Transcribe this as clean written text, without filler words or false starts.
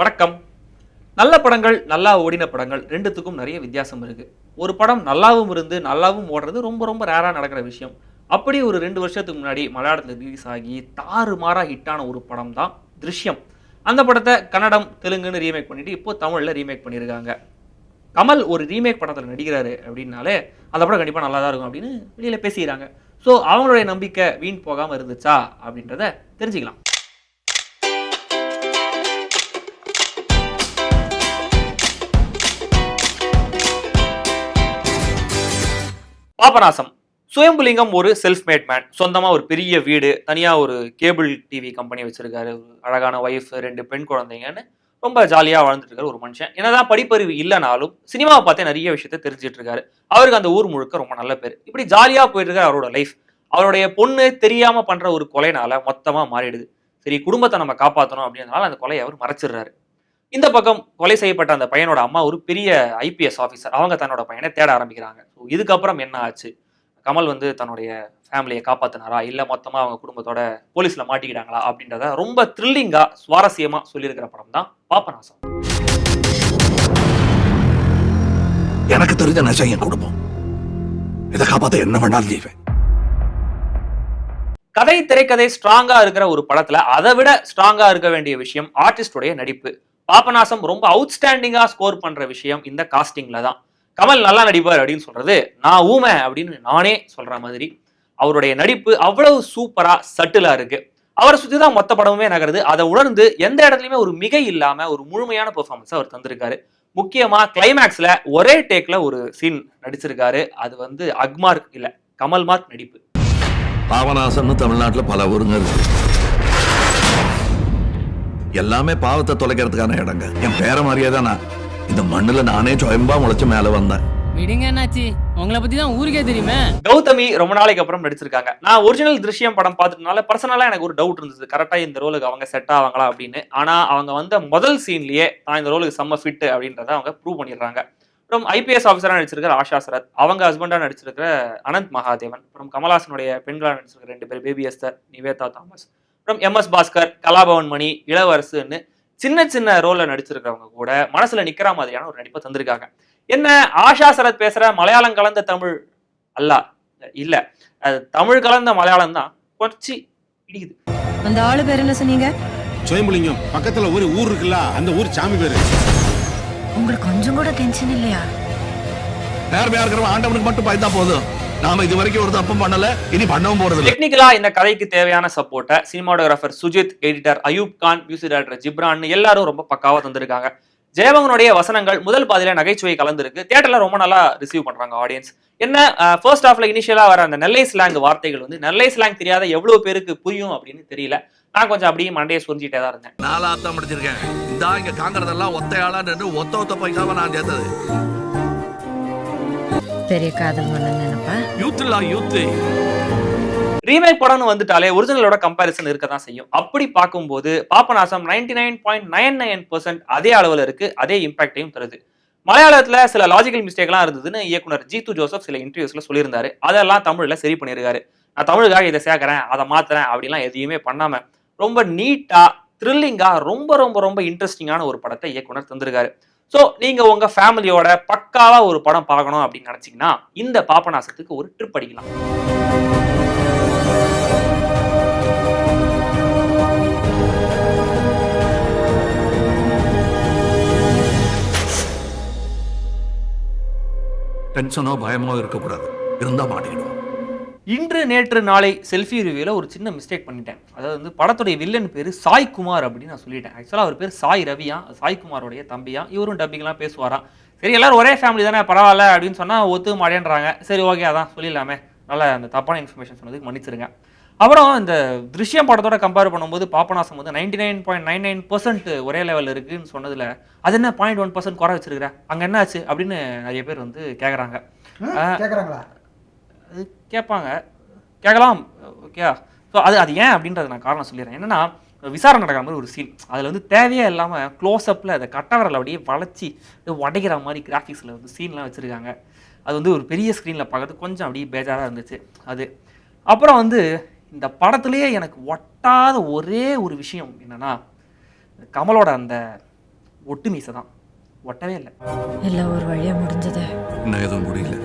வணக்கம். நல்ல படங்கள், நல்லா ஓடின படங்கள் 2த்துக்கும் நெறைய வித்தியாசம் இருக்கு. ஒரு படம் நல்லாவும் இருந்து, நல்லாவும் ஓடுறது ரொம்ப ரொம்ப ரேரா நடக்கிற விஷயம். அப்படி ஒரு 2 வருஷத்துக்கு முன்னாடி மலையாளத்தில ரிலீஸ் ஆகி தாறுமாறா ஹிட்டான ஒரு படம் தான் "திருஷ்யம்". அந்த படத்த கன்னடம், தெலுங்குன்னு ரீமேக் பண்ணிட்டு, இப்போ தமிழ்ல ரீமேக் பண்ணியிருக்காங்க. கமல் ஒரு ரீமேக் படத்தில நடிக்கிறாரு அப்படின்னாலே, அந்த படம் கண்டிப்பா நல்லா தான் இருக்கும் அப்படின்னு வெளியில பேசிக்கிறாங்க. ஸோ அவங்களுடைய நம்பிக்கை வீண் போகாம இருந்துச்சா? அப்படின்றத தெரிஞ்சுக்கலாம். பாபநாசம். சுயம்புலிங்கம் ஒரு செல்ஃப் மேட் மேன். சொந்தமா ஒரு பெரிய வீடு, தனியா ஒரு கேபிள் டிவி கம்பெனி வச்சிருக்காரு. ஒரு அழகான ஒய்ஃப், 2 பெண் குழந்தைங்கன்னு ரொம்ப ஜாலியா வாழ்ந்துட்டு இருக்காரு ஒரு மனுஷன். என்னதான் படிப்பறிவு இல்லனாலும், சினிமாவ பார்த்தே நெறைய விஷயத்த தெரிஞ்சுட்டு இருக்காரு. அவருக்கு அந்த ஊர் முழுக்க ரொம்ப நல்ல பேரு. இப்படி ஜாலியா போயிட்டு இருக்க அவரோட லைஃப். அவருடைய பொண்ணு தெரியாம பண்ற ஒரு கொலைனால மொத்தமா மாறிடுது. சரி, குடும்பத்த நம்ம காப்பாத்தணும் அப்படின்றதுனால அந்த கொலைய அவர் மறைச்சிடுறாரு. இந்த பக்கம் கொலை செய்யப்பட்ட அந்த பையனோட அம்மா ஒரு பெரிய ஐபிஎஸ் ஆஃபீசர். அவங்க தன்னோட பையன தேட ஆரம்பிக்கிறாங்க. ஸோ இதுக்கப்புறம் என்ன ஆச்சு? கமல் வந்து தன்னுடைய ஃபேமிலிய காப்பாத்துனாரா? இல்ல மொத்தமா அவங்க குடும்பத்தோட போலீஸ்ல மாட்டிக்கிட்டாங்களா? அப்படின்றத ரொம்ப த்ரில்லிங்கா, சுவாரஸ்யமா சொல்லியிருக்கிற படம் தான் பாபநாசம். எனக்கு தெரிஞ்ச நிஜம் என் குடும்பம். இதை காப்பாத்த என்ன வேணாலும் செய்வேன். கதை, திரைக்கதை ஸ்ட்ராங்கா இருக்கிற ஒரு படத்துல அதை விட ஸ்ட்ராங்கா இருக்க வேண்டிய விஷயம் ஆர்டிஸ்டுடைய நடிப்பு. பாபநாசம் ரொம்ப அவுட்ஸ்டாண்டிங்கா ஸ்கோர் பண்ற விஷயம் இந்த காஸ்டிங்ல தான். கமல் நல்லா நடிப்பார் அப்படின்னு சொல்றது நான் ஊமை அப்படின்னு நானே சொல்ற மாதிரி. அவருடைய நடிப்பு அவ்வளவு சூப்பரா சட்டிலா இருக்கு. அவரை சுத்தி தான் மொத்த படமுமே நகருது. அதை உணர்ந்து எந்த இடத்துலயுமே ஒரு மிகை இல்லாம ஒரு முழுமையான பெர்ஃபார்மன்ஸ் அவர் தந்திருக்காரு. முக்கியமா கிளைமேக்ஸ்ல ஒரே டேக்ல ஒரு சீன் நடிச்சிருக்காரு. அது வந்து அக்மார்க் இல்ல, கமல் மார்க் நடிப்பு. பாபநாசம்னு தமிழ்நாட்டுல பல ஊருங்க இருக்கு. எல்லாமே பாவத்தை தொலைக்கிறதுக்கான இடங்க. என் பேர மாதிரியே தான் நான் இந்த மண்ணுல நானே சுயம்பா முளைச்சு மேல வந்தேன். விடுங்க என்னாச்சு, உங்களை பத்தி தான் ஊருக்கே தெரியுமே. கௌதமி ரொம்ப நாளைக்கு அப்புறம் நடிச்சிருக்காங்க. நான் ஒரிஜினல் திருஷ்யம் படம் பார்த்ததுனால பர்சனலா எனக்கு ஒரு டவுட் இருந்தது, கரெக்டா இந்த ரோலுக்கு அவங்க செட் ஆவாங்களா அப்படின்னு. ஆனா அவங்க வந்த முதல் சீன்லயே நான் இந்த ரோலுக்கு செம்ம ஃபிட் அப்படின்றத அவங்க ப்ரூவ் பண்ணிடுறாங்க. அப்புறம் ஐபிஎஸ் ஆஃபீஸரா நடிச்சிருக்கிற ஆஷா சரத், அவங்க ஹஸ்பண்டா நடிச்சிருக்கிற அனந்த் மகாதேவன், அப்புறம் கமல்ஹாசனுடைய பெண்களா நடிச்சிருக்கிற 2 பேர், பேபி எஸ்தர், நிவேதா தாமஸ், அப்புறம் எம்எஸ் பாஸ்கர், கலாபவன் மணி, இளவரசுன்னு சின்ன சின்ன ரோல்ல நடிச்சிருக்கிறவங்க கூட மனசுல நிக்கிற மாதிரியான ஒரு நடிப்பை தந்திருக்காங்க. என்ன ஆஷா சரத் பேசுற மலையாளம் கலந்த தமிழ் அல்ல, இல்ல அது தமிழ் கலந்த மலையாளம் தான் கொச்சி இடிக்குது. அந்த ஆளு பேர் என்ன சொன்னீங்க? சுயம்புலிங்கம் பக்கத்துல ஒரு ஊர் இருக்குல்ல, அந்த ஊர் சாமி பேரு. உங்களுக்கு கொஞ்சம் கூட டென்ஷன் இல்லையா? நேர்மையா இருக்கிறவன் ஆண்டவனுக்கு மட்டும் பயந்தா போதும். நாம இது வரைக்கும் ஒரு தப்பும் பண்ணல, இனி பண்ணவும் போறது இல்லை. டெக்னிக்கலா இந்த கதைக்கு தேவையான சப்போர்ட்டை cinematographer Sujith, editor Ayub Khan, music director Ghibran எல்லாரும் ரொம்ப பக்காவா தந்திருக்காங்க. ஜெயமோகனுடைய வசனங்கள் முதல் பாதியில நகைச்சுவை கலந்துருக்கு. தியேட்டர்ல ரொம்ப நல்லா ரிசீவ் பண்றாங்க ஆடியன்ஸ். என்ன ஃபர்ஸ்ட் ஹாஃப்ல இனிஷியலா வர அந்த நெல்லை ஸ்லாங் வார்த்தைகள் வந்து நெல்லை ஸ்லாங் தெரியாத எவ்வளவு பேருக்கு புரியும் அப்படின்னு தெரியல. நான் கொஞ்சம் அப்படியே மண்டையை சொரிஞ்சிட்டே தான் இருந்தேன். நாலாத்தான் முடிச்சிருக்கேன். இந்த இங்க காங்கறதெல்லாம் ஒத்தையாளா நின்று ஒத்த பைசாவை நான் சேர்த்தது. பெரிய காதல் மன்னன் நினைப்பா? யூத்து ரீமேக் படம்னு வந்துட்டாலே ஒரிஜினலோட கம்பேரிசன் இருக்க தான் செய்யும். அப்படி பார்க்கும்போது பாபநாசம் 99.99% அதே அளவுல இருக்கு, அதே இம்பாக்டையும் தருது. மலையாளத்துல சில லாஜிக்கல் மிஸ்டேக்லாம் இருந்ததுன்னு இயக்குனர் ஜீத்து ஜோசப் சில இன்டர்வியூஸ்ல சொல்லியிருந்தாரு. அதெல்லாம் தமிழ்ல சரி பண்ணியிருக்காரு. நான் தமிழுக்காக இதை சேர்க்கிறேன், அதை மாத்துறேன் அப்படிலாம் எதையுமே பண்ணாம ரொம்ப நீட்டா, த்ரில்லிங்கா, ரொம்ப ரொம்ப ரொம்ப இன்ட்ரெஸ்டிங்கான ஒரு படத்தை இயக்குனர் தந்திருக்காரு. ஸோ நீங்க உங்க ஃபேமிலியோட பக்காவா ஒரு படம் பார்க்கணும் அப்படின்னு நினைச்சீங்கன்னா இந்த பாபநாசத்துக்கு ஒரு ட்ரிப் அடிக்கலாம். டென்ஷனோ பயமோ இருக்கக்கூடாது, இருந்தா மாட்டிக்கிடுவோம். இன்று நேற்று நாளை செல்ஃபி ரிவ்யூல ஒரு சின்ன மிஸ்டேக் பண்ணிட்டேன். அதாவது வந்து படத்துடைய வில்லன் பேரு சாய் குமார் அப்படின்னு நான் சொல்லிட்டேன். ஆக்சுவலா அவர் பேர் சாய் ரவியா, சாய் குமாரோடைய தம்பியா. இவரும் டப்பிங்லாம் பேசுவாராம். சரி, எல்லாரும் ஒரே ஃபேமிலி தானே, பரவாயில்ல அப்படின்னு சொன்னா ஒத்து மாட்டேன்றாங்க. சரி, ஓகே, அதான் சொல்லிடலாமே. நல்லா அந்த தப்பான இன்ஃபர்மேஷன் சொன்னதுக்கு மன்னிச்சிருங்க. அப்புறம் இந்த திருஷ்யம் படத்தோட கம்பேர் பண்ணும்போது பாபநாசம் வந்து 99.99% ஒரே லெவல் இருக்குன்னு சொன்னதுல அது என்ன 0.1% குறை வச்சிருக்கிற, அங்க என்ன ஆச்சு அப்படின்னு நிறைய பேர் வந்து கேட்குறாங்க. அது கேட்பாங்க, கேட்கலாம், ஓகே. ஸோ அது ஏன் அப்படின்றத நான் காரணம் சொல்லிடுறேன். என்னன்னா, விசாரணை நடக்கிற மாதிரி ஒரு சீன், அதில் வந்து தேவையே இல்லாமல் க்ளோஸ்அப்பில் அதை கட்டவரில் அப்படியே வளைச்சி உடைக்கிற மாதிரி கிராஃபிக்ஸில் வந்து சீன்லாம் வச்சுருக்காங்க. அது வந்து ஒரு பெரிய ஸ்க்ரீனில் பார்க்கறது கொஞ்சம் அப்படியே பேஜாராக இருந்துச்சு. அது அப்புறம் வந்து இந்த படத்துலேயே எனக்கு ஒட்டாத ஒரே ஒரு விஷயம் என்னென்னா, கமலோட அந்த ஒட்டு மீசை தான், ஒட்டவே இல்லை. எல்லாம் ஒரு வழியா முடிஞ்சது. இன்னும் எதுவும் முடியல.